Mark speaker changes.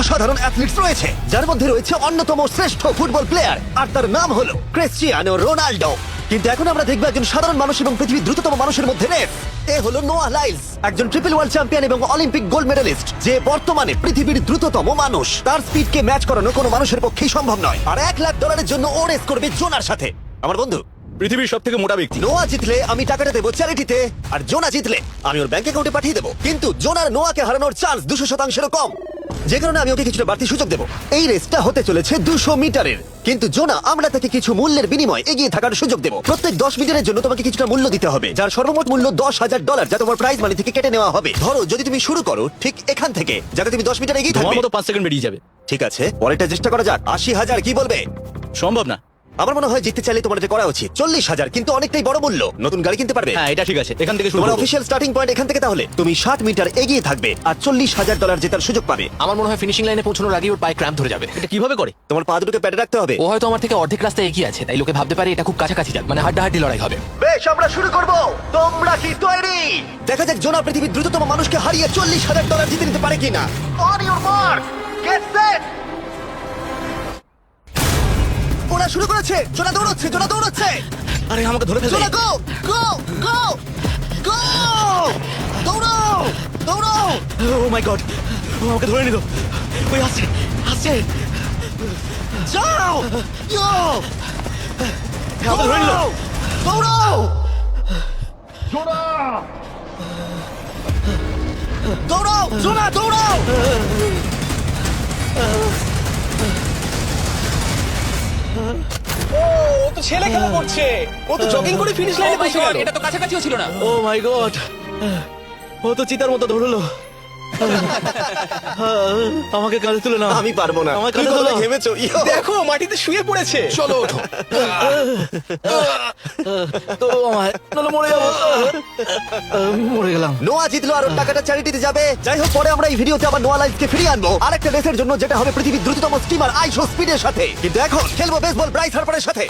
Speaker 1: অসাধারণ অ্যাথলিটস রয়েছে, যার মধ্যে রয়েছে অন্যতম শ্রেষ্ঠ ফুটবল প্লেয়ার, আর তার নাম হলো ক্রিস্টিয়ানো রোনাল্ডো। কিন্তু এখন আমরা দেখবো একজন সাধারণ মানুষ এবং পৃথিবীর দ্রুততম মানুষের মধ্যে রেস। এ হলো নোয়াহ লাইলস, একজন ট্রিপল ওয়ার্ল্ড চ্যাম্পিয়ন এবং অলিম্পিক গোল্ড মেডালিস্ট, যে বর্তমানে পৃথিবীর দ্রুততম মানুষ। তার স্পিডকে ম্যাচ করানো কোনো মানুষের পক্ষেই সম্ভব নয়। আর $1,00,000 জন্য ও রেস করবে জোনার সাথে, আমার বন্ধু।
Speaker 2: পৃথিবীর সব থেকে মোটা ব্যক্তি।
Speaker 1: নোয়া জিতলে আমি টাকাটা দেবো চ্যারিটিতে, আর জোনা জিতলে আমি ওর ব্যাংক অ্যাকাউন্টে পাঠিয়ে দেবো। কিন্তু জোনার নোয়াকে হারানোর চান্স 200%-এরও কম, যে কারণে আমি ওকে কিছুটা বাড়তি সুযোগ দেবো। এই রেসটা হতে চলেছে 200 মিটারের, কিন্তু জোনা আমরা তাকে কিছু মূল্যের বিনিময়ে এগিয়ে থাকার সুযোগ দেবো। প্রত্যেক 10 মিটারের জন্য তোমাকে কিছুটা মূল্য দিতে হবে, যার সর্বমোট মূল্য $10,000, যা তোমার প্রাইজ মানি থেকে কেটে নেওয়া হবে। ধরো যদি তুমি শুরু করো ঠিক এখান থেকে, যাতে তুমি 10 মিটার এগিয়ে
Speaker 2: তোমার
Speaker 1: থাকবে।
Speaker 2: মতো 5 সেকেন্ড বেরিয়ে যাবে।
Speaker 1: ঠিক আছে, পরেরটা চেষ্টা করা যাক। 80,000 কি বলবে?
Speaker 2: সম্ভব না।
Speaker 1: আমার মনে হয় জিততে চাইলে তোমার এটা করা উচিত। 40,000 কিন্তু অনেকটাই বড় মূল্য, নতুন গাড়ি কিনতে পারবে।
Speaker 2: হ্যাঁ, এটা ঠিক আছে, এখান থেকে শুরু
Speaker 1: তোমার
Speaker 2: করব।
Speaker 1: অফিসিয়াল স্টার্টিং পয়েন্ট এখান থেকে, তাহলে তুমি 60 মিটার এগিয়ে থাকবে আর $40,000 জেতার সুযোগ পাবে।
Speaker 3: আমার মনে হয় ফিনিশিং লাইনে পৌঁছানোর আগেই ওর পায়ে ক্র্যাম্প ধরে যাবে।
Speaker 2: এটা কিভাবে করে?
Speaker 1: তোমার পা দুটোকে প্যাডে রাখতে হবে।
Speaker 3: ও হয়তো আমার থেকে অর্ধেক রাস্তায় এগিয়ে আছে, তাই লোকে ভাবতে পারে এটা খুব কাছাকাছি যাবে, মানে হাড্ডাহাড্ডি লড়াই হবে।
Speaker 1: বেশ, আমরা শুরু করব। তোমরা কি তৈরি? দেখা যাক জোনা পৃথিবীর দ্রুততম মানুষকে হারিয়ে $40,000 জিতে নিতে পারে কিনা। On your mark, get set. ওরা শুরু করেছে। জোনা দৌড়চ্ছে, জোনা দৌড়চ্ছে।
Speaker 2: আরে আমাকে ধরে ফেলবে।
Speaker 1: জোনা গো গো গো গো, দৌড়াও দৌড়াও।
Speaker 2: ও মাই গড, ও আমাকে ধরে নিল। ওই আসছে আসছে।
Speaker 1: যাও ইয়ো,
Speaker 2: আমাকে ধরে নিল।
Speaker 1: দৌড়াও দৌড়াও জোনা দৌড়াও।
Speaker 4: ও তো ছেলে খেলা করছে, ও তো জগিং করে ফিনিশ লাইনে পৌঁছে গেল।
Speaker 3: এটা তো কাছাকাছিও ছিল না।
Speaker 2: ও মাই গড, ও তো চিতার মতো ধরলো। আমাকে কাঁধে তুলে নাও।
Speaker 1: আমি পারবো না।
Speaker 2: আমার
Speaker 1: তুমি
Speaker 2: কাঁধে
Speaker 1: কতটা
Speaker 2: তোলো।
Speaker 1: ঘেমেছো। ইয়ো।
Speaker 4: দেখো মাটিতে শুয়ে পড়েছে।
Speaker 3: চলো ওঠো।
Speaker 2: তো আমায় নাহলে মরে যাবো। মরে গেলাম।
Speaker 1: নোয়া জিতলো আর ওর টাকাটা চ্যারিটিতে যাবে। যাই হোক, পরে আমরা এই ভিডিওতে আবার নোয়া লাইফকে ফিরিয়ে আনবো আরেকটা রেসের জন্য, যেটা হবে পৃথিবীর দ্রুততম স্টিমার আইশো স্পিডের সাথে। কিন্তু এখন খেলবো বেসবল ব্রাইস হার্পারের সাথে।